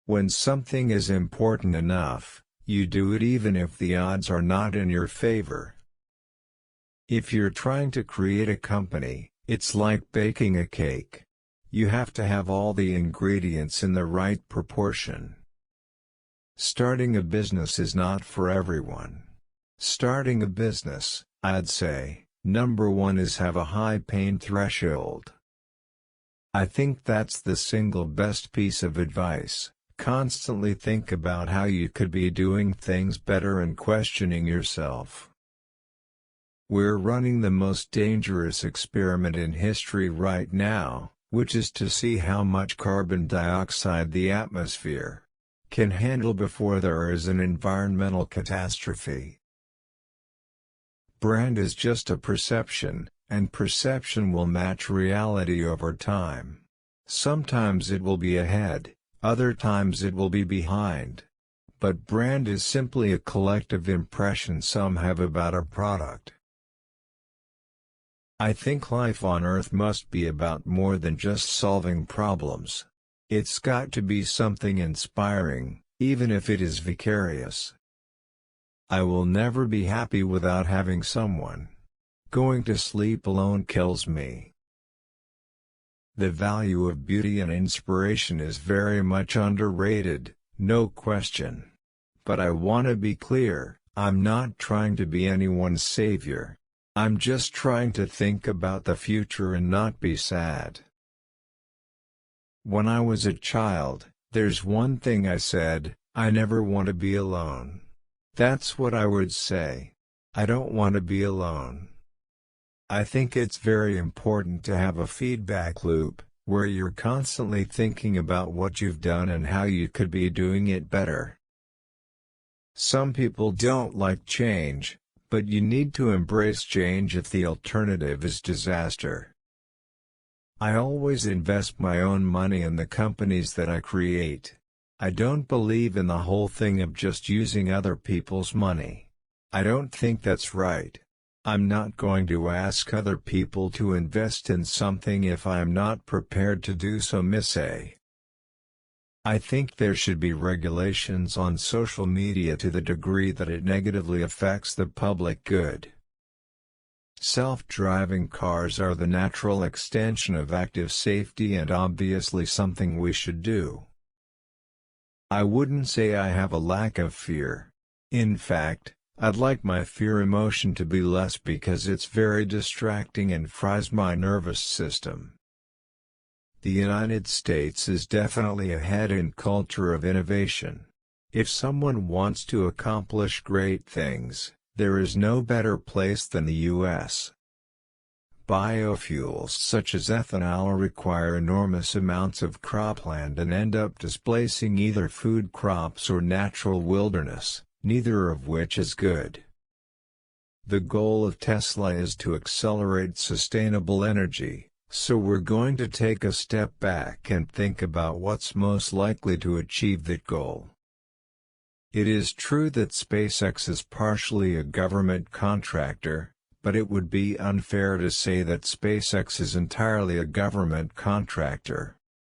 When something is important enough, you do it even if the odds are not in your favor. If you're trying to create a company, it's like baking a cake. You have to have all the ingredients in the right proportion. Starting a business is not for everyone. Starting a business, I'd say, number one is have a high pain threshold. I think that's the single best piece of advice. Constantly think about how you could be doing things better and questioning yourself. We're running the most dangerous experiment in history right now, which is to see how much carbon dioxide the atmosphere can handle before there is an environmental catastrophe. Brand is just a perception, and perception will match reality over time. Sometimes it will be ahead, other times it will be behind. But brand is simply a collective impression some have about a product. I think life on Earth must be about more than just solving problems. It's got to be something inspiring, even if it is vicarious. I will never be happy without having someone. Going to sleep alone kills me. The value of beauty and inspiration is very much underrated, no question. But I want to be clear, I'm not trying to be anyone's savior. I'm just trying to think about the future and not be sad. When I was a child, there's one thing I said: I never want to be alone. That's what I would say. I don't want to be alone. I think it's very important to have a feedback loop, where you're constantly thinking about what you've done and how you could be doing it better. Some people don't like change, but you need to embrace change if the alternative is disaster. I always invest my own money in the companies that I create. I don't believe in the whole thing of just using other people's money. I don't think that's right. I'm not going to ask other people to invest in something if I am not prepared to do so. I think there should be regulations on social media to the degree that it negatively affects the public good. Self-driving cars are the natural extension of active safety and obviously something we should do. I wouldn't say I have a lack of fear. In fact, I'd like my fear emotion to be less because it's very distracting and fries my nervous system. The United States is definitely ahead in culture of innovation. If someone wants to accomplish great things, there is no better place than the US. Biofuels such as ethanol require enormous amounts of cropland and end up displacing either food crops or natural wilderness, neither of which is good. The goal of Tesla is to accelerate sustainable energy, so we're going to take a step back and think about what's most likely to achieve that goal. It is true that SpaceX is partially a government contractor, but it would be unfair to say that SpaceX is entirely a government contractor.